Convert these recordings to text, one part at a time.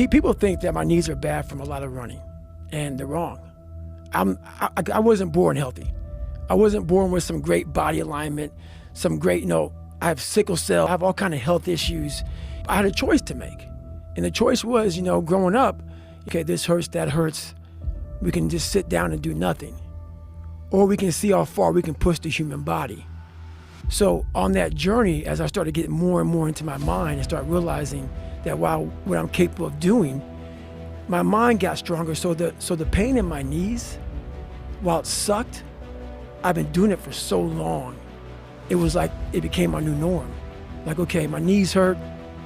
People think that my knees are bad from a lot of running, and they're wrong. I wasn't born healthy. I wasn't born with some great body alignment, some great, I have sickle cell, I have all kind of health issues. I had a choice to make. And the choice was, growing up, okay, this hurts, that hurts. We can just sit down and do nothing. Or we can see how far we can push the human body. So on that journey, as I started getting more and more into my mind and start realizing that what I'm capable of doing, my mind got stronger. So the pain in my knees, while it sucked, I've been doing it for so long. It was like it became my new norm. Like, okay, my knees hurt,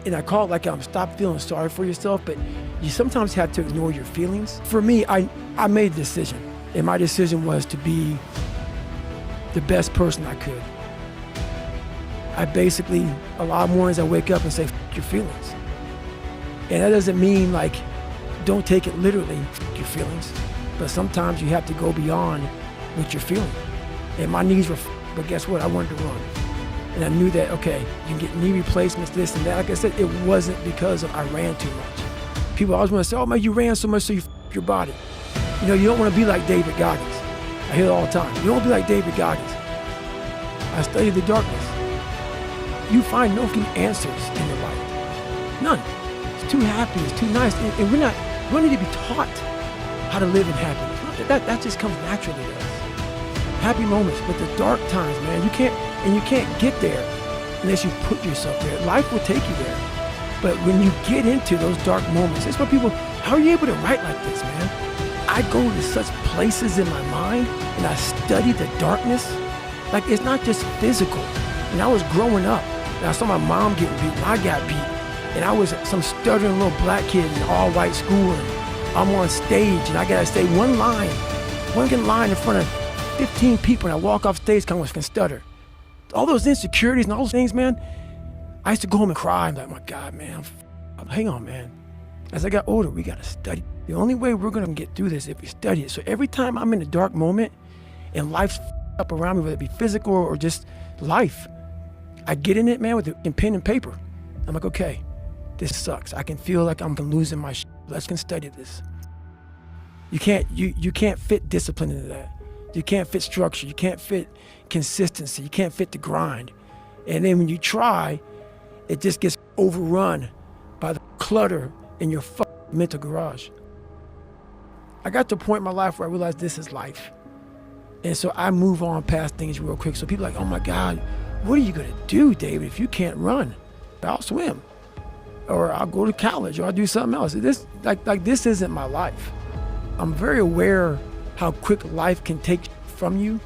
and I call it like stop feeling sorry for yourself, but you sometimes have to ignore your feelings. For me, I made a decision, and my decision was to be the best person I could. I basically, a lot of mornings I wake up and say, F your feelings. And that doesn't mean like, don't take it literally, F your feelings, but sometimes you have to go beyond what you're feeling. And my knees were, but guess what? I wanted to run. And I knew that, okay, you can get knee replacements, this and that. Like I said, it wasn't because I ran too much. People always want to say, oh man, you ran so much so you f***ed your body. You don't want to be like David Goggins. I hear it all the time. You don't want to be like David Goggins. I study the darkness. You find no answers in the light. None. It's too happy, it's too nice. And we don't need to be taught how to live in happiness. That just comes naturally to us. Happy moments, but the dark times, man, you can't get there unless you put yourself there. Life will take you there. But when you get into those dark moments, it's what people, how are you able to write like this, man? I go to such places in my mind and I study the darkness. Like, it's not just physical. And I was growing up and I saw my mom getting beat and I got beat. And I was some stuttering little black kid in an all-white school, and I'm on stage and I gotta say one line in front of 15 people, and I walk off stage kind of can stutter. All those insecurities and all those things, man, I used to go home and cry. I'm like, my God, man, hang on, man. As I got older, we got to study. The only way we're going to get through this is if we study it. So every time I'm in a dark moment and life's up around me, whether it be physical or just life, I get in it, man, with a pen and paper. I'm like, okay, this sucks. I can feel like I'm losing my shit. Let's study this. You can't fit discipline into that. You can't fit structure. You can't fit consistency. You can't fit the grind. And then when you try, it just gets overrun by the clutter in your mental garage. I got to a point in my life where I realized this is life. And so I move on past things real quick. So people are like, oh my God, what are you gonna do, David, if you can't run? I'll swim, or I'll go to college, or I'll do something else. This isn't my life. I'm very aware how quick life can take from you.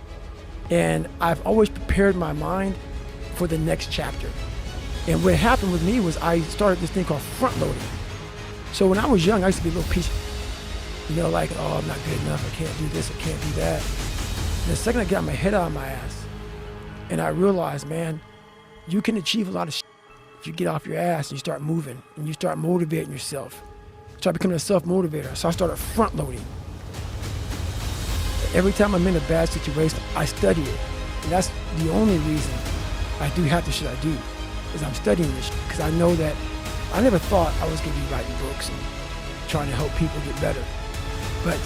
And I've always prepared my mind for the next chapter. And what happened with me was I started this thing called front loading. So when I was young, I used to be a little piece, like, oh, I'm not good enough. I can't do this, I can't do that. And the second I got my head out of my ass, and I realized, man, you can achieve a lot of shit if you get off your ass and you start moving and you start motivating yourself. Start becoming a self-motivator. So I started front loading. Every time I'm in a bad situation, I study it. And that's the only reason I do half the shit I do, is I'm studying this shit. Because I know that I never thought I was going to be writing books and trying to help people get better. But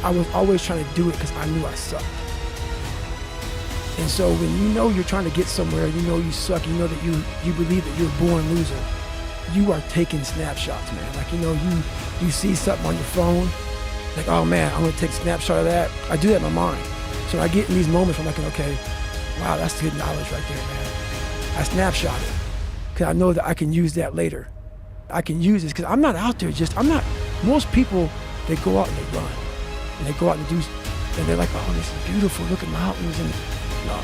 I was always trying to do it because I knew I sucked. And so when you know you're trying to get somewhere, you know you suck, you know that you believe that you're a born loser, you are taking snapshots, man. Like, you see something on your phone, like, oh man, I'm gonna take a snapshot of that. I do that in my mind. So I get in these moments where I'm like, okay, wow, that's good knowledge right there, man. I snapshot it, because I know that I can use that later. I can use this, because I'm not out there most people, they go out and they run. And they go out and do, and they're like, oh, this is beautiful, look at mountains, and no.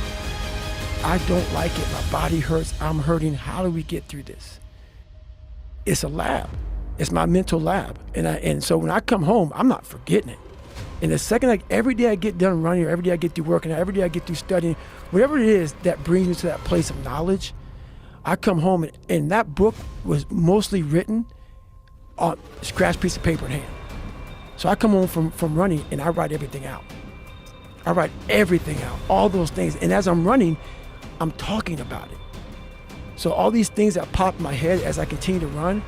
I don't like it, my body hurts, I'm hurting, how do we get through this? It's a lab. It's my mental lab. And so when I come home, I'm not forgetting it. And the second, every day I get done running, or every day I get through working, or every day I get through studying, whatever it is that brings me to that place of knowledge, I come home and that book was mostly written on a scratch piece of paper in hand. So I come home from running and I write everything out. I write everything out, all those things. And as I'm running, I'm talking about it. So all these things that pop in my head as I continue to run,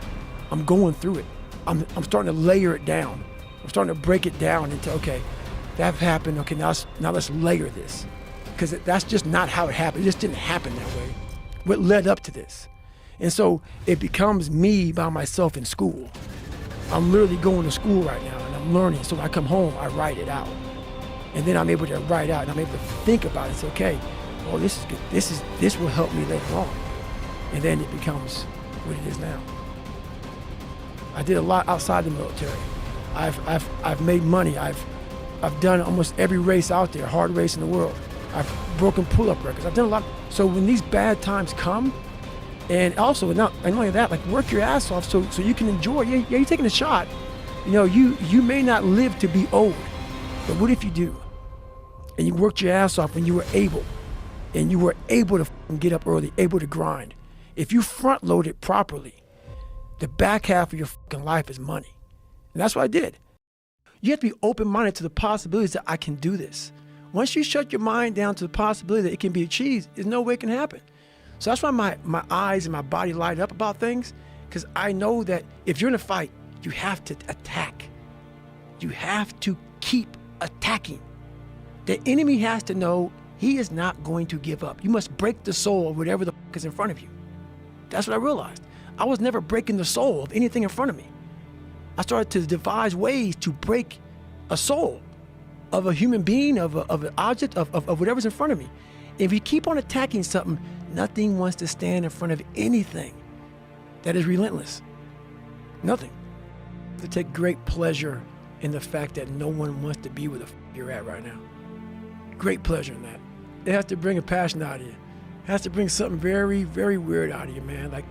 I'm going through it. I'm starting to layer it down. I'm starting to break it down into, okay, that happened. Okay, now let's layer this. Because that's just not how it happened. It just didn't happen that way. What led up to this? And so it becomes me by myself in school. I'm literally going to school right now and I'm learning. So when I come home, I write it out. And then I'm able to write out and I'm able to think about it and say, okay, oh, this is good. This will help me later on. And then it becomes what it is now. I did a lot outside the military. I've made money. I've done almost every race out there, hard race in the world. I've broken pull-up records. I've done a lot. So when these bad times come, and also not only that, like work your ass off so you can enjoy. Yeah, you're taking a shot. You know, you may not live to be old, but what if you do? And you worked your ass off when you were able, and you were able to get up early, able to grind. If you front load it properly, the back half of your life is money. And that's what I did. You have to be open-minded to the possibilities that I can do this. Once you shut your mind down to the possibility that it can be achieved, there's no way it can happen. So that's why my eyes and my body light up about things, because I know that if you're in a fight, you have to attack. You have to keep attacking. The enemy has to know he is not going to give up. You must break the soul of whatever the is in front of you. That's what I realized. I was never breaking the soul of anything in front of me. I started to devise ways to break a soul of a human being, of an object, of whatever's in front of me. If you keep on attacking something, nothing wants to stand in front of anything that is relentless. Nothing. To take great pleasure in the fact that no one wants to be where the you're at right now. Great pleasure in that. It has to bring a passion out of you. It has to bring something very, very weird out of you, man. Like,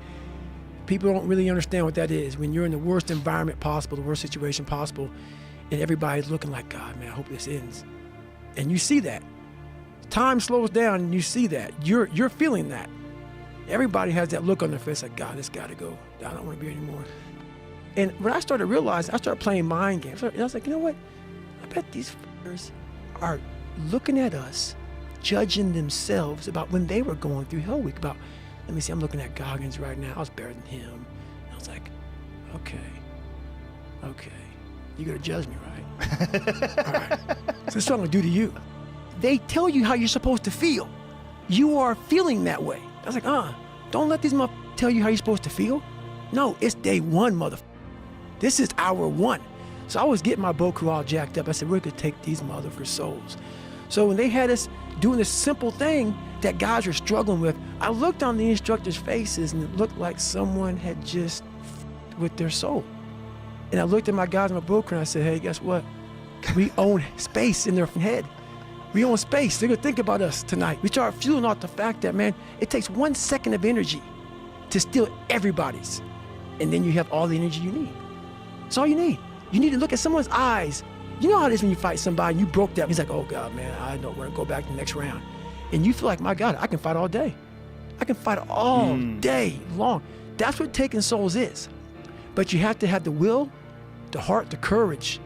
people don't really understand what that is. When you're in the worst environment possible, the worst situation possible, and everybody's looking like, God, man, I hope this ends. And you see that. Time slows down and you see that. You're feeling that. Everybody has that look on their face like, God, this got to go. I don't want to be here anymore. And when I started realizing, I started playing mind games. And I was like, you know what? I bet these f***ers are looking at us, judging themselves about when they were going through Hell Week. About, let me see, I'm looking at Goggins right now. I was better than him. And I was like, okay. You're going to judge me, right? All right. So this is what I'm going to do to you. They tell you how you're supposed to feel. You are feeling that way. I was like, don't let these motherfuckers tell you how you're supposed to feel. No, it's day one, motherfucker. This is hour one. So I was getting my boat crew all jacked up. I said, we're going to take these motherfuckers' souls. So when they had us doing this simple thing that guys were struggling with, I looked on the instructors' faces and it looked like someone had just with their soul. And I looked at my guys in my boat crew and I said, hey, guess what? We own space in their head. We own space. They're going to think about us tonight. We start fueling off the fact that, man, it takes 1 second of energy to steal everybody's. And then you have all the energy you need. That's all you need. You need to look at someone's eyes. You know how it is when you fight somebody and you broke that. He's like, oh God, man, I don't want to go back to the next round. And you feel like, my God, I can fight all day. I can fight all day long. That's what taking souls is. But you have to have the will, the heart, the courage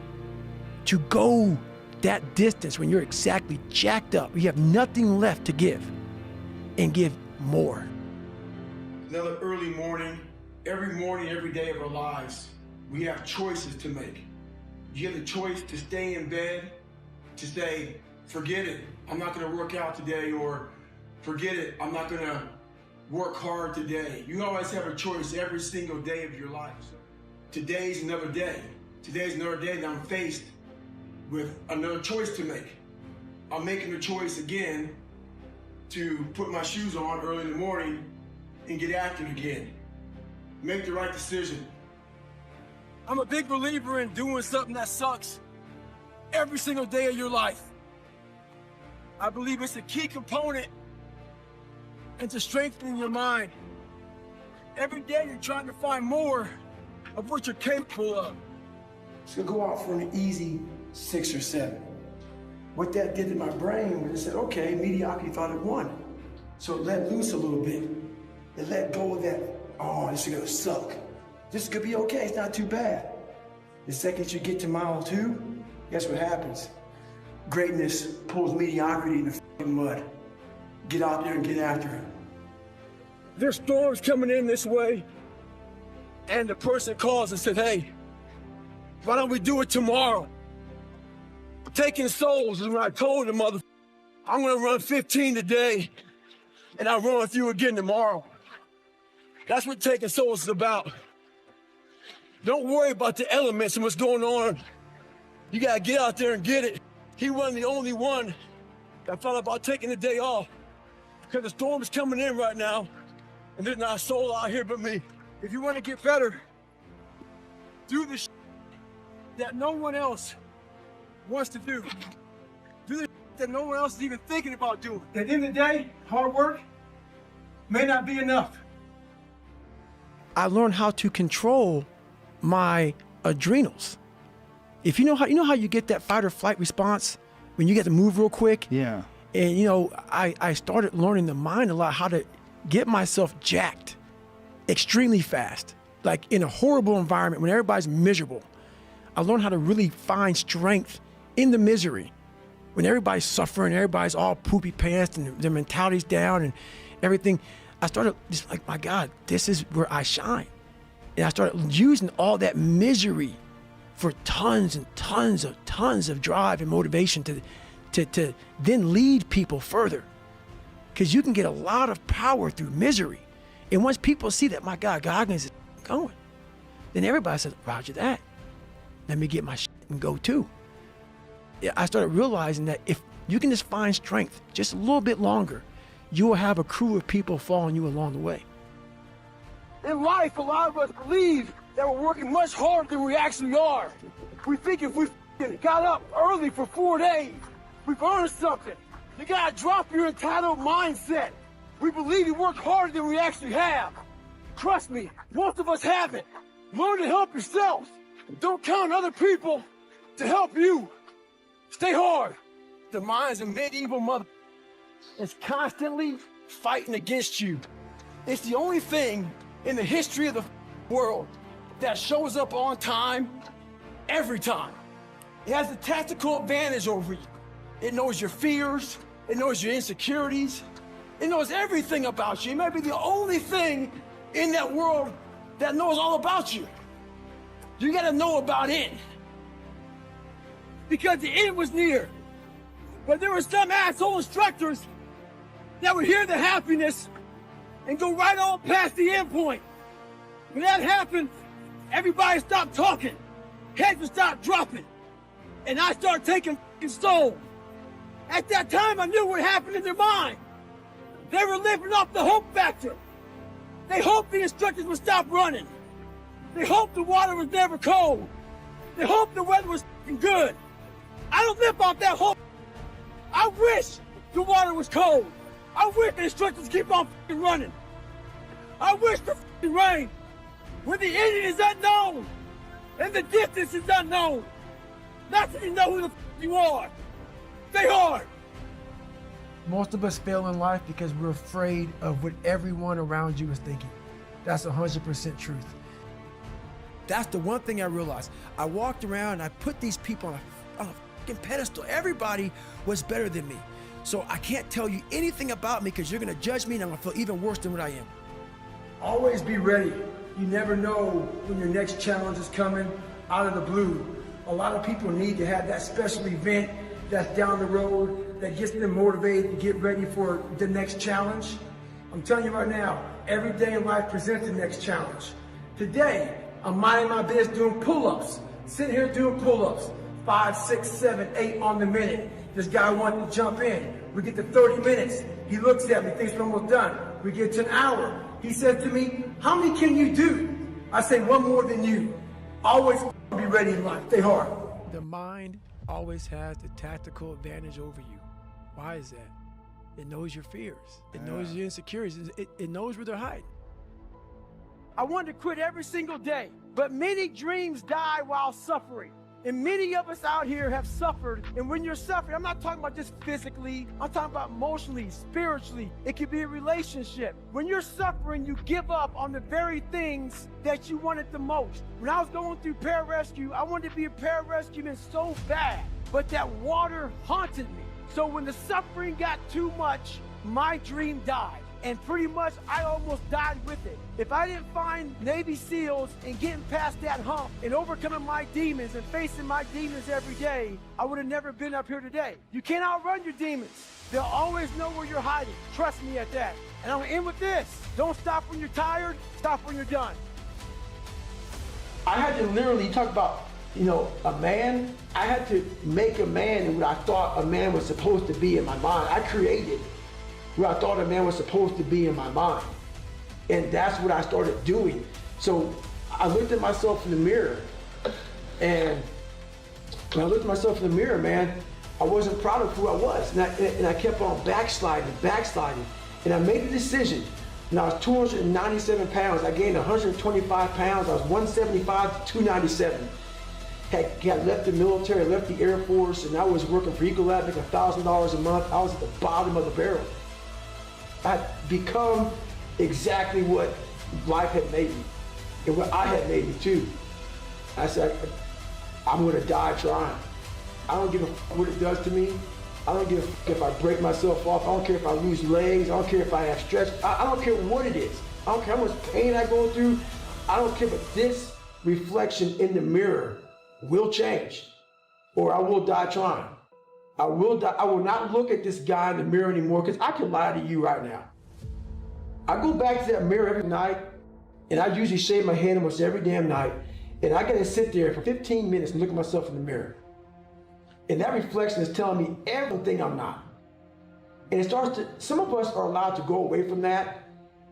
to go that distance when you're exactly jacked up. You have nothing left to give and give more. Another early morning, every day of our lives, we have choices to make. You have the choice to stay in bed, to say, forget it, I'm not gonna work out today, or forget it, I'm not gonna work hard today. You always have a choice every single day of your life. Today's another day. Today's another day that I'm faced with another choice to make. I'm making the choice again to put my shoes on early in the morning and get active again. Make the right decision. I'm a big believer in doing something that sucks every single day of your life. I believe it's a key component into strengthening your mind. Every day you're trying to find more of what you're capable of. It's gonna go out for an easy 6 or 7. What that did to my brain was it said, okay, mediocrity thought it won. So it let loose a little bit. It let go of that, oh, this is gonna suck. This is gonna be okay, it's not too bad. The second you get to mile 2, guess what happens? Greatness pulls mediocrity in the f***ing mud. Get out there and get after it. There's storms coming in this way, and the person calls and said, hey, Why don't we do it tomorrow? Taking souls is when I told the mother, I'm gonna run 15 today, and I'll run with you again tomorrow. That's what taking souls is about. Don't worry about the elements and what's going on. You gotta get out there and get it. He wasn't the only one that thought about taking the day off, because the storm is coming in right now, and there's not a soul out here but me. If you want to get better, do the that no one else wants to do. Do the that no one else is even thinking about doing. At the end of the day, hard work may not be enough. I learned how to control my adrenals. If you know how you get that fight or flight response when you get to move real quick. Yeah. And I started learning the mind a lot, how to get myself jacked extremely fast, like in a horrible environment when everybody's miserable. I learned how to really find strength in the misery. When everybody's suffering, everybody's all poopy pants and their mentality's down and everything, I started just like, my God, this is where I shine. And I started using all that misery for tons and tons of drive and motivation to then lead people further. Because you can get a lot of power through misery. And once people see that, my God, Goggins is going, then everybody says, roger that. Let me get my shit and go too. I started realizing that if you can just find strength just a little bit longer, you will have a crew of people following you along the way. In life, a lot of us believe that we're working much harder than we actually are. We think if we got up early for 4 days, we've earned something. You gotta drop your entitled mindset. We believe you work harder than we actually have. Trust me, most of us haven't. Learn to help yourself. Don't count on other people to help you. Stay hard. The mind's a medieval mother. It's constantly fighting against you. It's the only thing in the history of the world that shows up on time, every time. It has a tactical advantage over you. It knows your fears. It knows your insecurities. It knows everything about you. It may be the only thing in that world that knows all about you. You gotta know about it. Because the end was near. But there were some asshole instructors that would hear the happiness and go right on past the end point. When that happened, everybody stopped talking. Heads would stop dropping. And I started taking soul. At that time, I knew what happened in their mind. They were living off the hope factor. They hoped the instructors would stop running. They hoped the water was never cold. They hoped the weather was good. I don't live off that hope. I wish the water was cold. I wish the instructors keep on running. I wish the rain, when the ending is unknown and the distance is unknown. That's when you know who the you are. Stay hard. Most of us fail in life because we're afraid of what everyone around you is thinking. That's 100% truth. That's the one thing I realized. I walked around and I put these people on a fucking pedestal. Everybody was better than me. So I can't tell you anything about me because you're gonna judge me and I'm gonna feel even worse than what I am. Always be ready. You never know when your next challenge is coming out of the blue. A lot of people need to have that special event that's down the road that gets them motivated to get ready for the next challenge. I'm telling you right now, every day in life presents the next challenge. Today, I'm minding my business doing pull-ups, sitting here doing pull-ups, 5, 6, 7, 8 on the minute. This guy wanted to jump in. We get to 30 minutes. He looks at me, thinks we're almost done. We get to an hour. He said to me, how many can you do? I say, one more than you. Always be ready in life. Stay hard. The mind always has the tactical advantage over you. Why is that? It knows your fears. It knows your insecurities. It knows where they're hiding. I wanted to quit every single day, but many dreams die while suffering. And many of us out here have suffered. And when you're suffering, I'm not talking about just physically. I'm talking about emotionally, spiritually. It could be a relationship. When you're suffering, you give up on the very things that you wanted the most. When I was going through pararescue, I wanted to be a pararescueman so bad, but that water haunted me. So when the suffering got too much, my dream died. And pretty much I almost died with it. If I didn't find Navy SEALs and getting past that hump and overcoming my demons and facing my demons every day, I would have never been up here today. You can't outrun your demons. They'll always know where you're hiding. Trust me at that. And I'm gonna end with this. Don't stop when you're tired, stop when you're done. I had to literally, you talk about, a man, I had to make a man what I thought a man was supposed to be in my mind. I created what I thought a man was supposed to be in my mind. And that's what I started doing. So I looked at myself in the mirror, and when I looked at myself in the mirror, man, I wasn't proud of who I was. And I kept on backsliding. And I made the decision. When I was 297 pounds, I gained 125 pounds. I was 175 to 297. Had left the military, left the Air Force, and I was working for Ecolab, making $1,000 a month. I was at the bottom of the barrel. I'd become exactly what life had made me, and what I had made me too. I said, I'm gonna die trying. I don't give a f what it does to me. I don't give a f if I break myself off. I don't care if I lose legs. I don't care if I have stretch. I don't care what it is. I don't care how much pain I go through. I don't care, but this reflection in the mirror will change, or I will die trying. I will die. I will not look at this guy in the mirror anymore, because I can lie to you right now. I go back to that mirror every night, and I usually shave my head almost every damn night, and I gotta sit there for 15 minutes and look at myself in the mirror. And that reflection is telling me everything I'm not. And it starts to, some of us are allowed to go away from that.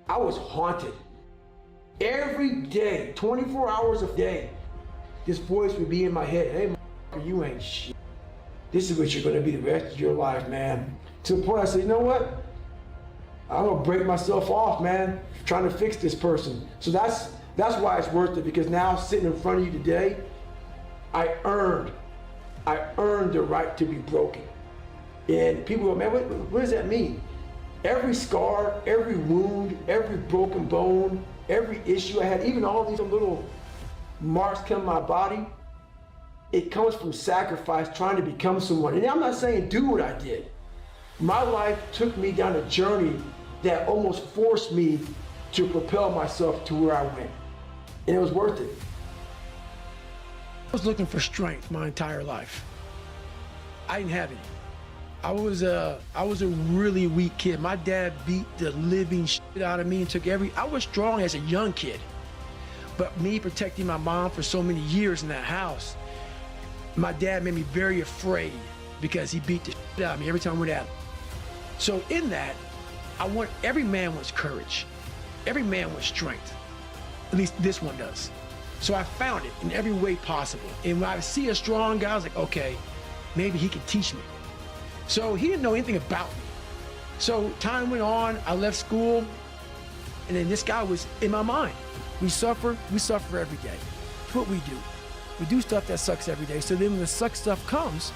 I was haunted. Every day, 24 hours a day, this voice would be in my head, hey, you ain't shit. This is what you're gonna be the rest of your life, man. To the point I said, you know what? I'm gonna break myself off, man, trying to fix this person. So that's why it's worth it, because now sitting in front of you today, I earned the right to be broken. And people go, man, what does that mean? Every scar, every wound, every broken bone, every issue I had, even all these little marks come my body, it comes from sacrifice, trying to become someone. And I'm not saying do what I did. My life took me down a journey that almost forced me to propel myself to where I went. And it was worth it. I was looking for strength my entire life. I didn't have it. I was a really weak kid. My dad beat the living shit out of me and I was strong as a young kid. But me protecting my mom for so many years in that house, my dad made me very afraid, because he beat the shit out of me every time we went at him. So in that, every man wants courage. Every man wants strength. At least this one does. So I found it in every way possible. And when I see a strong guy, I was like, okay, maybe he can teach me. So he didn't know anything about me. So time went on, I left school, and then this guy was in my mind. We suffer every day. That's what we do. We do stuff that sucks every day. So then when the suck stuff comes,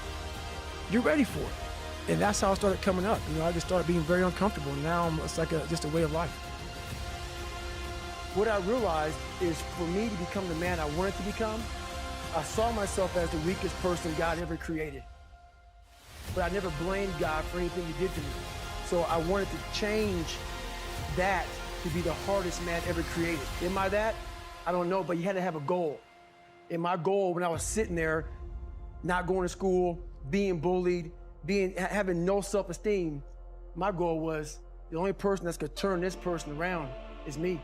you're ready for it. And that's how I started coming up. I just started being very uncomfortable. And now it's like just a way of life. What I realized is, for me to become the man I wanted to become, I saw myself as the weakest person God ever created. But I never blamed God for anything he did to me. So I wanted to change that to be the hardest man ever created. Am I that? I don't know, but you had to have a goal. And my goal, when I was sitting there, not going to school, being bullied, having no self-esteem, my goal was, the only person that's gonna turn this person around is me.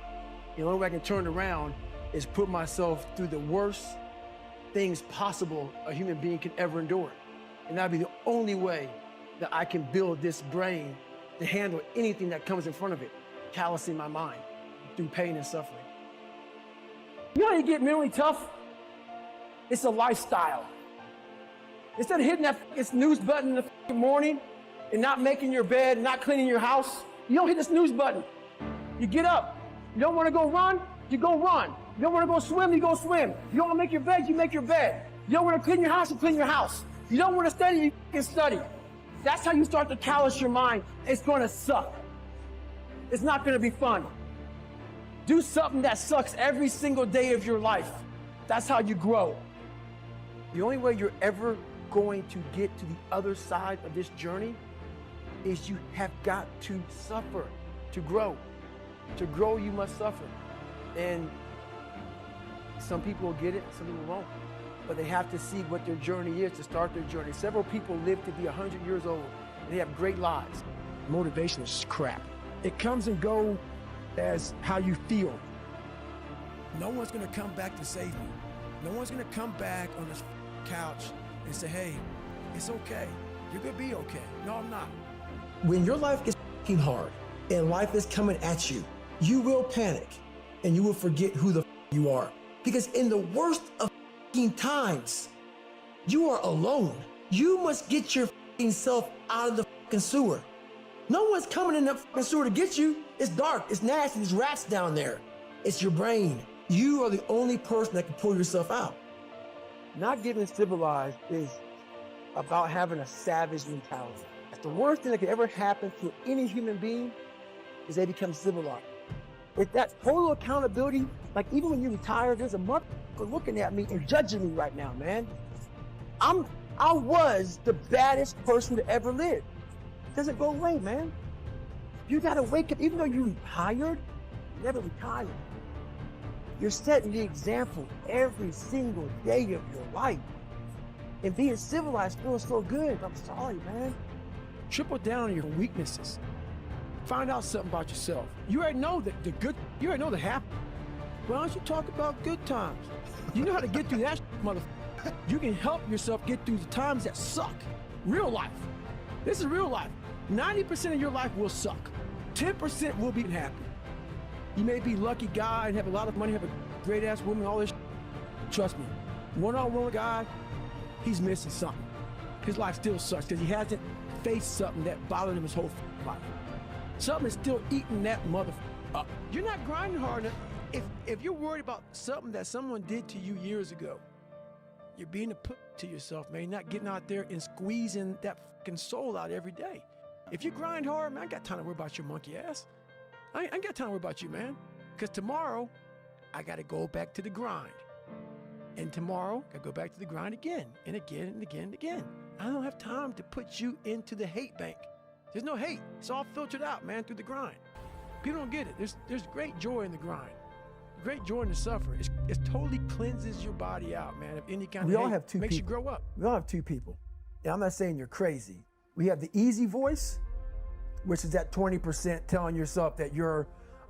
The only way I can turn it around is put myself through the worst things possible a human being can ever endure. And that'd be the only way that I can build this brain to handle anything that comes in front of it, callousing my mind through pain and suffering. You know how you get mentally tough? It's a lifestyle. Instead of hitting that snooze button in the morning and not making your bed, not cleaning your house, you don't hit the snooze button. You get up. You don't want to go run, you go run. You don't want to go swim, you go swim. You don't want to make your bed, you make your bed. You don't want to clean your house, you clean your house. You don't want to study, you can study. That's how you start to callous your mind. It's going to suck. It's not going to be fun. Do something that sucks every single day of your life. That's how you grow. The only way you're ever going to get to the other side of this journey is you have got to suffer. To grow. To grow, you must suffer. And some people will get it, some people won't. But they have to see what their journey is to start their journey. Several people live to be 100 years old, and they have great lives. Motivation is crap. It comes and goes as how you feel. No one's gonna come back to save me. No one's gonna come back on this couch and say, hey, it's okay. You're gonna be okay. No, I'm not. When your life gets hard and life is coming at you, you will panic and you will forget who the you are. Because in the worst of times, you are alone. You must get your self out of the sewer. No one's coming in that sewer to get you. It's dark, it's nasty, there's rats down there. It's your brain. You are the only person that can pull yourself out. Not getting civilized is about having a savage mentality. The worst thing that could ever happen to any human being is they become civilized. With that total accountability, like even when you retire, there's a motherfucker looking at me and judging me right now, man. I was the baddest person to ever live. It doesn't go away, man. You gotta wake up, even though you're retired, you never retired. You're setting the example every single day of your life. And being civilized feels so good. I'm sorry, man. Triple down on your weaknesses. Find out something about yourself. You already know that you already know the happy. Why don't you talk about good times? You know how to get through that motherfucker. You can help yourself get through the times that suck. Real life. This is real life. 90% of your life will suck. 10% will be happy. You may be a lucky guy and have a lot of money, have a great ass woman, all this. Trust me, one-on-one with God, he's missing something. His life still sucks because he hasn't faced something that bothered him his whole life. Something is still eating that motherfucker up. You're not grinding hard enough. If you're worried about something that someone did to you years ago, you're being a put to yourself, man. You're not getting out there and squeezing that fucking soul out every day. If you grind hard, man, I ain't got time to worry about your monkey ass. I ain't got time to worry about you, man. Because tomorrow, I got to go back to the grind. And tomorrow, I go back to the grind again and again and again and again. I don't have time to put you into the hate bank. There's no hate. It's all filtered out, man, through the grind. People don't get it. There's great joy in the grind. Great joy in the suffer. It totally cleanses your body out, man, of any kind of hate. We all have two people. Makes you grow up. We all have two people. And I'm not saying you're crazy. We have the easy voice, which is that 20% telling yourself that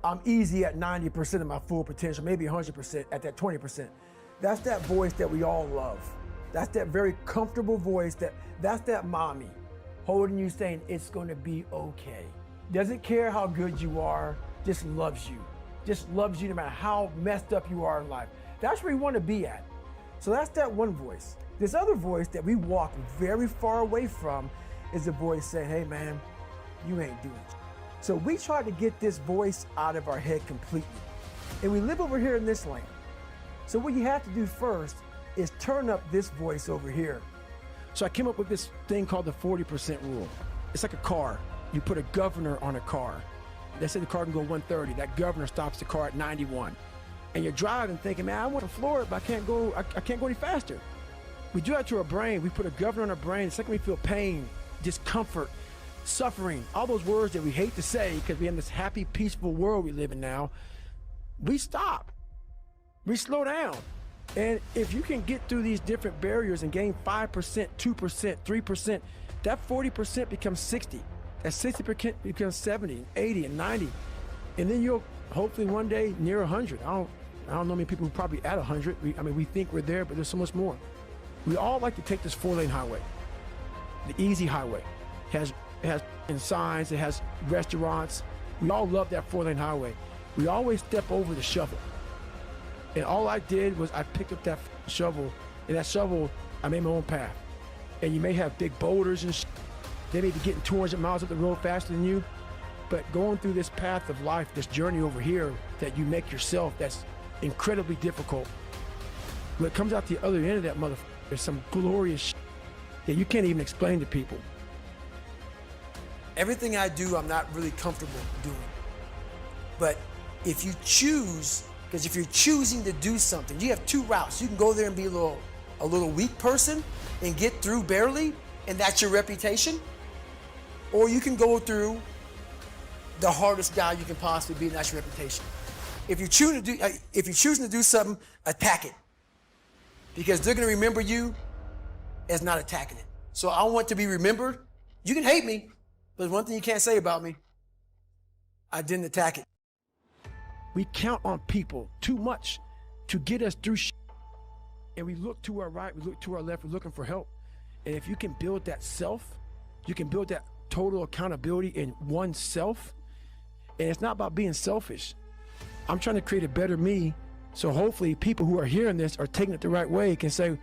I'm easy at 90% of my full potential, maybe 100% at that 20%. That's that voice that we all love. That's that very comfortable voice that's that mommy holding you saying it's gonna be okay. Doesn't care how good you are, just loves you. Just loves you no matter how messed up you are in life. That's where you wanna be at. So that's that one voice. This other voice that we walk very far away from is a voice saying, hey man, you ain't doing it. So we try to get this voice out of our head completely. And we live over here in this land. So what you have to do first is turn up this voice over here. So I came up with this thing called the 40% rule. It's like a car. You put a governor on a car. Let's say the car can go 130. That governor stops the car at 91. And you're driving thinking, man, I want to floor it, but I can't go any faster. We do that to our brain. We put a governor on our brain. It's like we feel pain, discomfort, suffering, all those words that we hate to say because we have this happy, peaceful world we live in now. We stop. We slow down. And if you can get through these different barriers and gain 5%, 2%, 3%, that 40% becomes 60. That 60% becomes 70, 80, and 90. And then you'll hopefully one day near 100. I don't know many people who are probably at 100. We think we're there, but there's so much more. We all like to take this 4-lane highway, the easy highway. It has signs, it has restaurants. We all love that 4-lane highway. We always step over the shovel. And all I did was I picked up that shovel, and that shovel, I made my own path. And you may have big boulders and they may be getting 200 miles up the road faster than you, but going through this path of life, this journey over here that you make yourself, that's incredibly difficult. What comes out the other end of that motherfucker is some glorious that you can't even explain to people. Everything I do, I'm not really comfortable doing. But if you choose, because if you're choosing to do something, you have two routes. You can go there and be a little weak person and get through barely, and that's your reputation. Or you can go through the hardest guy you can possibly be, and that's your reputation. If you're choosing to do something, attack it. Because they're gonna remember you as not attacking it. So I want to be remembered. You can hate me, but there's one thing you can't say about me. I didn't attack it. We count on people too much to get us through shit. And we look to our right, we look to our left, we're looking for help. And if you can build that self, you can build that total accountability in oneself. And it's not about being selfish. I'm trying to create a better me, so hopefully people who are hearing this are taking it the right way, can say,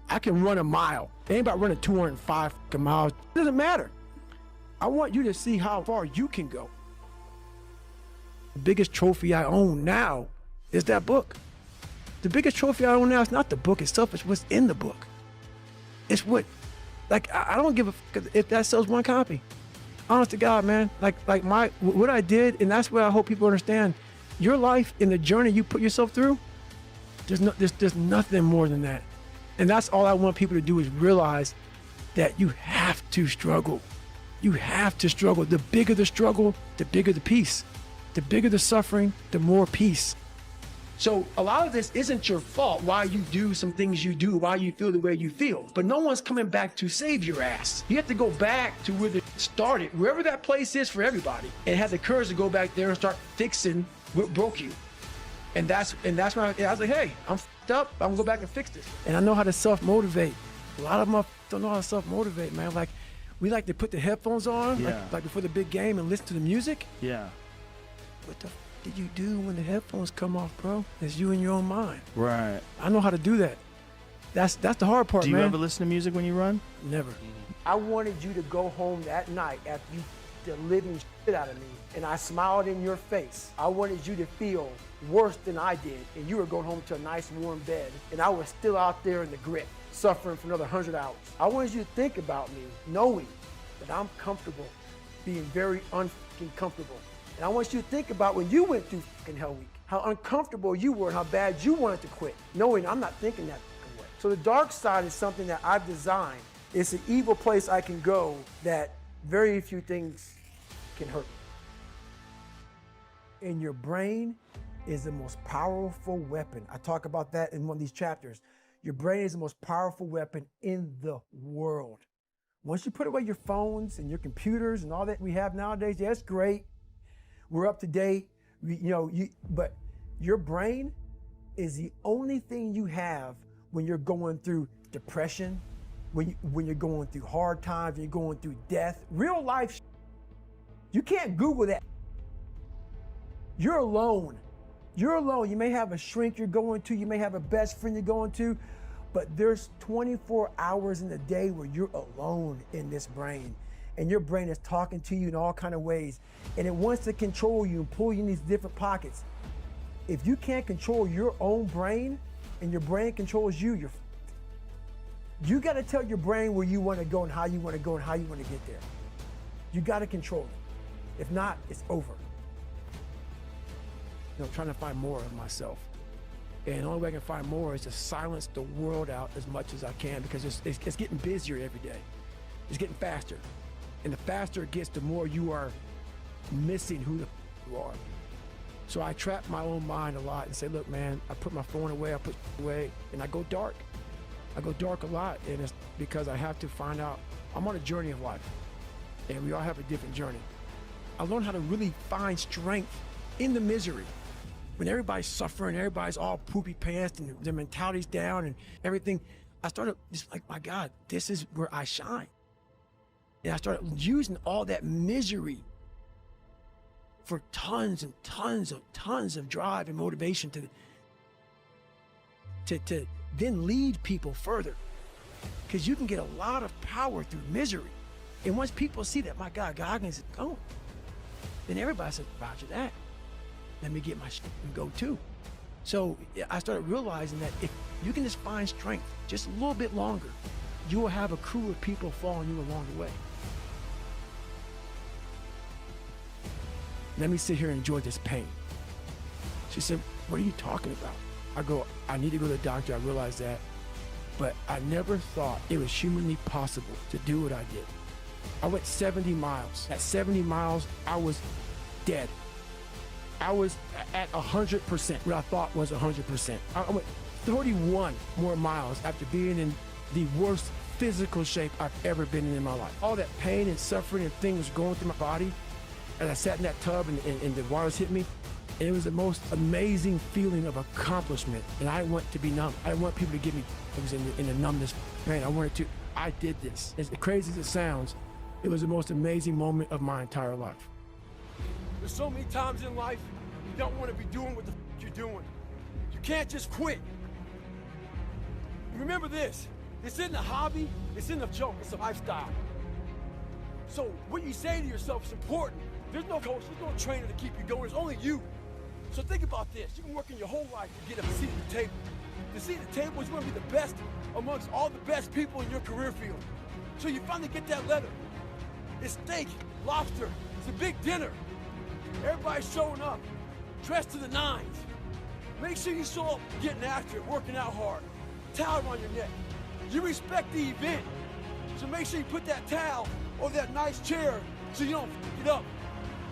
I can run a mile. It ain't about running 205 miles. It doesn't matter. I want you to see how far you can go. The biggest trophy I own now is that book. The biggest trophy I own now is not the book itself, it's what's in the book. It's what, like, I don't give a fuck if that sells one copy. Honest to God, man, what I did, and that's what I hope people understand. Your life and the journey you put yourself through, there's nothing more than that. And that's all I want people to do, is realize that you have to struggle. You have to struggle. The bigger the struggle, the bigger the peace. The bigger the suffering, the more peace. So a lot of this isn't your fault, why you do some things you do, why you feel the way you feel. But no one's coming back to save your ass. You have to go back to where it started, wherever that place is for everybody, and have the courage to go back there and start fixing what broke you. And that's when I was like, hey, I'm f***ed up, I'm gonna go back and fix this. And I know how to self-motivate. A lot of them don't know how to self-motivate, man. Like, we like to put the headphones on, like before the big game, and listen to the music. Yeah. What the f did you do when the headphones come off, bro? It's you in your own mind. Right. I know how to do that. That's the hard part, man. Do you ever listen to music when you run? Never. I wanted you to go home that night after you the living shit out of me, and I smiled in your face. I wanted you to feel worse than I did, and you were going home to a nice warm bed, and I was still out there in the grit, suffering for another 100 hours. I wanted you to think about me, knowing that I'm comfortable, being very unfucking comfortable. And I want you to think about when you went through fucking Hell Week, how uncomfortable you were and how bad you wanted to quit, knowing I'm not thinking that fucking way. So the dark side is something that I've designed. It's an evil place I can go that very few things can hurt me. And your brain is the most powerful weapon. I talk about that in one of these chapters. Your brain is the most powerful weapon in the world. Once you put away your phones and your computers and all that we have nowadays, yeah, it's great. We're up to date, but your brain is the only thing you have when you're going through depression, when you're going through hard times, when you're going through death, real life. You can't Google that. You're alone. You're alone. You may have a shrink you're going to, you may have a best friend you're going to, but there's 24 hours in the day where you're alone in this brain. And your brain is talking to you in all kinds of ways. And it wants to control you and pull you in these different pockets. If you can't control your own brain and your brain controls you, you got to tell your brain where you want to go and how you want to go and how you want to get there. You got to control it. If not, it's over. Trying to find more of myself. And the only way I can find more is to silence the world out as much as I can, because it's getting busier every day. It's getting faster. And the faster it gets, the more you are missing who the you are. So I trap my own mind a lot and say, look, man, I put my phone away, I put it away, and I go dark. I go dark a lot, and it's because I have to find out, I'm on a journey of life, and we all have a different journey. I learned how to really find strength in the misery. When everybody's suffering, everybody's all poopy pants and their mentality's down and everything, I started just like, my God, this is where I shine. And I started using all that misery for tons and tons of drive and motivation to then lead people further. Because you can get a lot of power through misery. And once people see that, my God, Goggins is gone, then everybody says, roger that. Let me get my shit and go too. So I started realizing that if you can just find strength just a little bit longer, you will have a crew of people following you along the way. Let me sit here and enjoy this pain. She said, what are you talking about? I go, I need to go to the doctor, I realized that. But I never thought it was humanly possible to do what I did. I went 70 miles. At 70 miles, I was dead. I was at 100%, what I thought was 100%. I went 31 more miles after being in the worst physical shape I've ever been in my life. All that pain and suffering and things going through my body as I sat in that tub and the waters hit me, and it was the most amazing feeling of accomplishment. And I didn't want to be numb. I didn't want people to give me things in the numbness pain. I did this. As crazy as it sounds, it was the most amazing moment of my entire life. There's so many times in life you don't want to be doing what the you're doing. You can't just quit. Remember this, this isn't a hobby, this isn't a joke, it's a lifestyle. So what you say to yourself is important. There's no coach, there's no trainer to keep you going, it's only you. So think about this, you've been working your whole life to get a seat at the table. The seat at the table is going to be the best amongst all the best people in your career field. So you finally get that letter. It's steak, lobster, it's a big dinner. Everybody's showing up, dressed to the nines. Make sure you show up getting after it, working out hard. Towel around your neck. You respect the event. So make sure you put that towel over that nice chair so you don't f it up.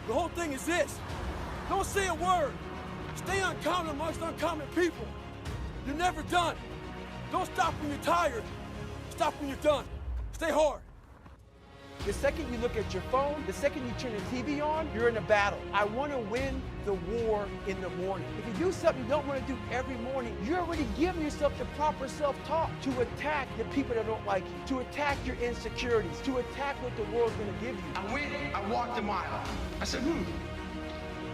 The whole thing is this. Don't say a word. Stay uncommon amongst uncommon people. You're never done. Don't stop when you're tired. Stop when you're done. Stay hard. The second you look at your phone, the second you turn the TV on, you're in a battle. I want to win the war in the morning. If you do something you don't want to do every morning, you're already giving yourself the proper self-talk to attack the people that don't like you, to attack your insecurities, to attack what the world's going to give you. I went, I walked a mile. I said,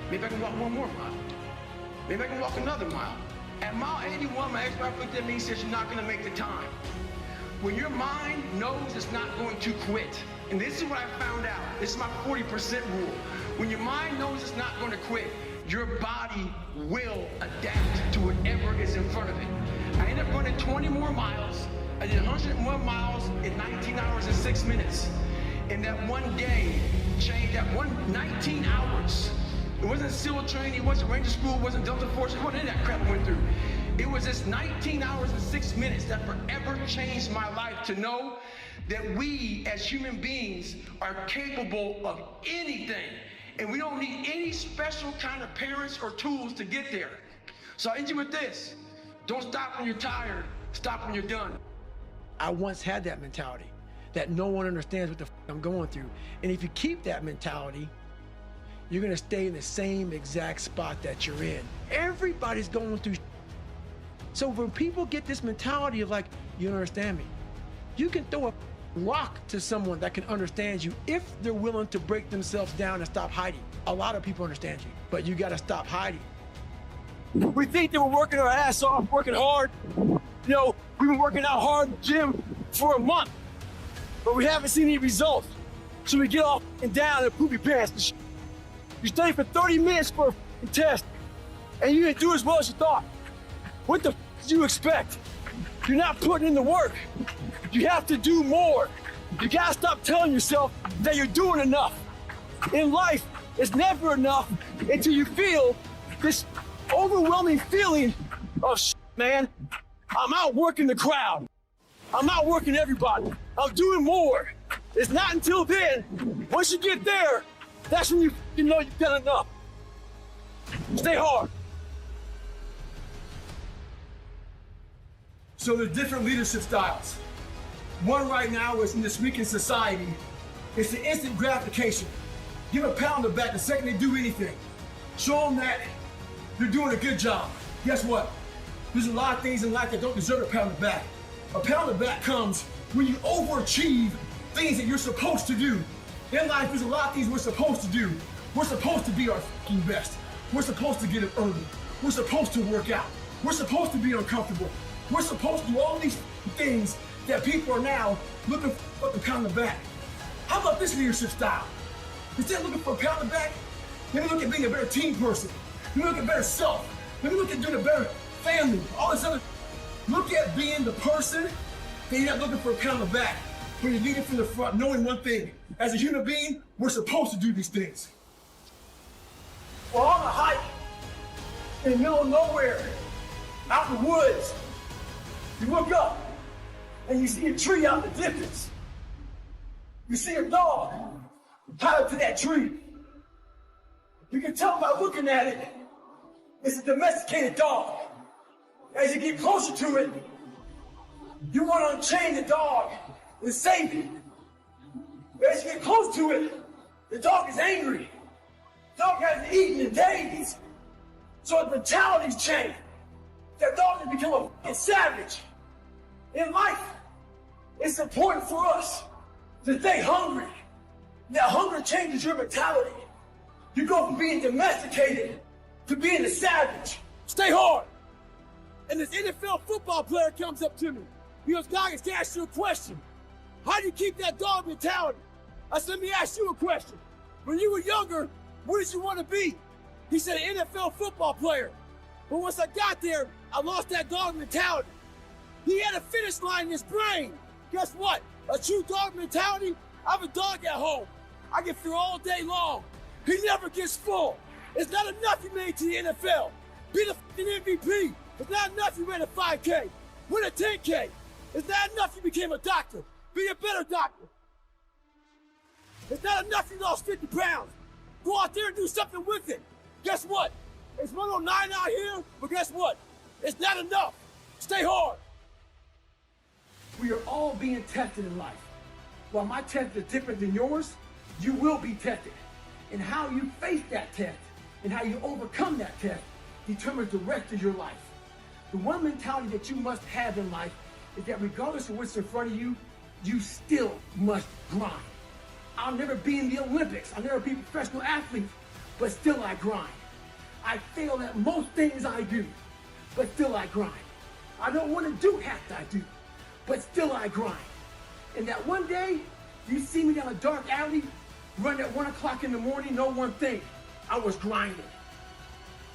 maybe I can walk one more mile. Maybe I can walk another mile. At mile 81, my ex-wife looked at me and said, you're not going to make the time. When your mind knows it's not going to quit, and this is what I found out, this is my 40% rule. When your mind knows it's not going to quit, your body will adapt to whatever is in front of it. I ended up running 20 more miles. I did 101 miles in 19 hours and 6 minutes. And that one day changed, that 19 hours. It wasn't SEAL training, it wasn't Ranger School, it wasn't Delta Force, it wasn't any of that crap I went through. It was this 19 hours and 6 minutes that forever changed my life to know that we as human beings are capable of anything. And we don't need any special kind of parents or tools to get there. So I end you with this. Don't stop when you're tired, stop when you're done. I once had that mentality, that no one understands what the I'm going through. And if you keep that mentality, you're gonna stay in the same exact spot that you're in. Everybody's going through. So when people get this mentality of like, you don't understand me, you can throw a rock to someone that can understand you if they're willing to break themselves down and stop hiding. A lot of people understand you, but you gotta stop hiding. We think that we're working our ass off, working hard. You know, we've been working out hard in the gym for a month, but we haven't seen any results. So we get all and down and poopy pants. You study for 30 minutes for a test, and you didn't do as well as you thought. What the did you expect? You're not putting in the work. You have to do more. You gotta stop telling yourself that you're doing enough. In life, it's never enough until you feel this overwhelming feeling of man, I'm outworking the crowd. I'm outworking everybody. I'm doing more. It's not until then, once you get there, that's when you know you've done enough. Stay hard. So there's different leadership styles. One right now is in this weakened society, it's the instant gratification. Give a pat on the back the second they do anything. Show them that they're doing a good job. Guess what? There's a lot of things in life that don't deserve a pat on the back. A pat on the back comes when you overachieve things that you're supposed to do. In life, there's a lot of things we're supposed to do. We're supposed to be our fucking best. We're supposed to get up early. We're supposed to work out. We're supposed to be uncomfortable. We're supposed to do all these things that people are now looking for a pat on the back. How about this leadership style? Instead of looking for a pat on the back, let me look at being a better team person. Let me look at better self. Let me look at doing a better family. All this other. Look at being the person that you're not looking for a pat on the back, but you're leading from the front, knowing one thing. As a human being, we're supposed to do these things. We're on a hike in the middle of nowhere, out in the woods. You look up and you see a tree out in the distance. You see a dog tied up to that tree. You can tell by looking at it, it's a domesticated dog. As you get closer to it, you want to unchain the dog and save it. But as you get close to it, the dog is angry. The dog hasn't eaten in days. So the mentality's changed. That dog has become a fucking savage. In life, it's important for us to stay hungry. That hunger changes your mentality. You go from being domesticated to being a savage. Stay hard. And this NFL football player comes up to me. He goes, Goggins, can I ask you a question? How do you keep that dog mentality? I said, let me ask you a question. When you were younger, what did you want to be? He said, an NFL football player. But once I got there, I lost that dog mentality. He had a finish line in his brain. Guess what? A true dog mentality, I have a dog at home. I can feed all day long. He never gets full. It's not enough you made to the NFL. Be the fucking MVP. It's not enough you ran a 5K. Win a 10K. It's not enough you became a doctor. Be a better doctor. It's not enough you lost 50 pounds. Go out there and do something with it. Guess what? It's 109 out here, but guess what? It's not enough. Stay hard. We are all being tested in life. While my test is different than yours, you will be tested. And how you face that test and how you overcome that test determines the rest of your life. The one mentality that you must have in life is that regardless of what's in front of you, you still must grind. I'll never be in the Olympics. I'll never be a professional athlete, but still I grind. I fail at most things I do, but still I grind. I don't want to do half that I do, but still I grind. And that one day, you see me down a dark alley, running at 1 o'clock in the morning, know one thing, I was grinding.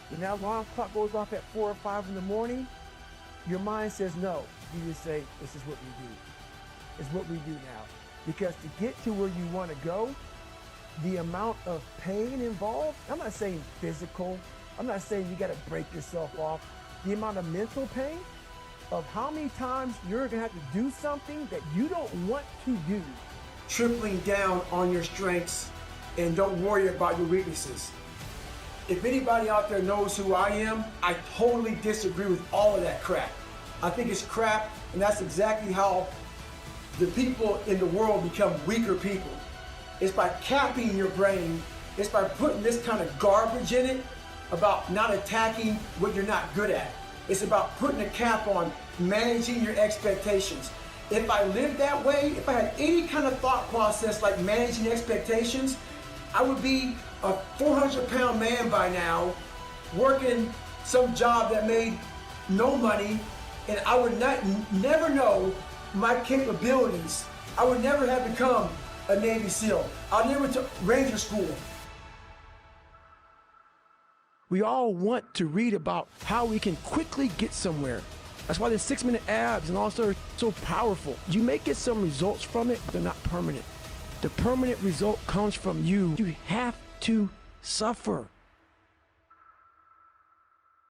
When that alarm clock goes off at 4 or 5 in the morning, your mind says no. You just say, this is what we do. It's what we do now. Because to get to where you want to go, the amount of pain involved, I'm not saying physical, I'm not saying you got to break yourself off. The amount of mental pain of how many times you're going to have to do something that you don't want to do. Tripling down on your strengths and don't worry about your weaknesses. If anybody out there knows who I am, I totally disagree with all of that crap. I think it's crap, and that's exactly how the people in the world become weaker people. It's by capping your brain. It's by putting this kind of garbage in it about not attacking what you're not good at. It's about putting a cap on managing your expectations. If I lived that way, if I had any kind of thought process like managing expectations, I would be a 400-pound man by now, working some job that made no money, and I would never know my capabilities. I would never have become a Navy SEAL. I never took Ranger School. We all want to read about how we can quickly get somewhere. That's why the 6-minute abs and also are so powerful. You may get some results from it, but they're not permanent. The permanent result comes from you. You have to suffer.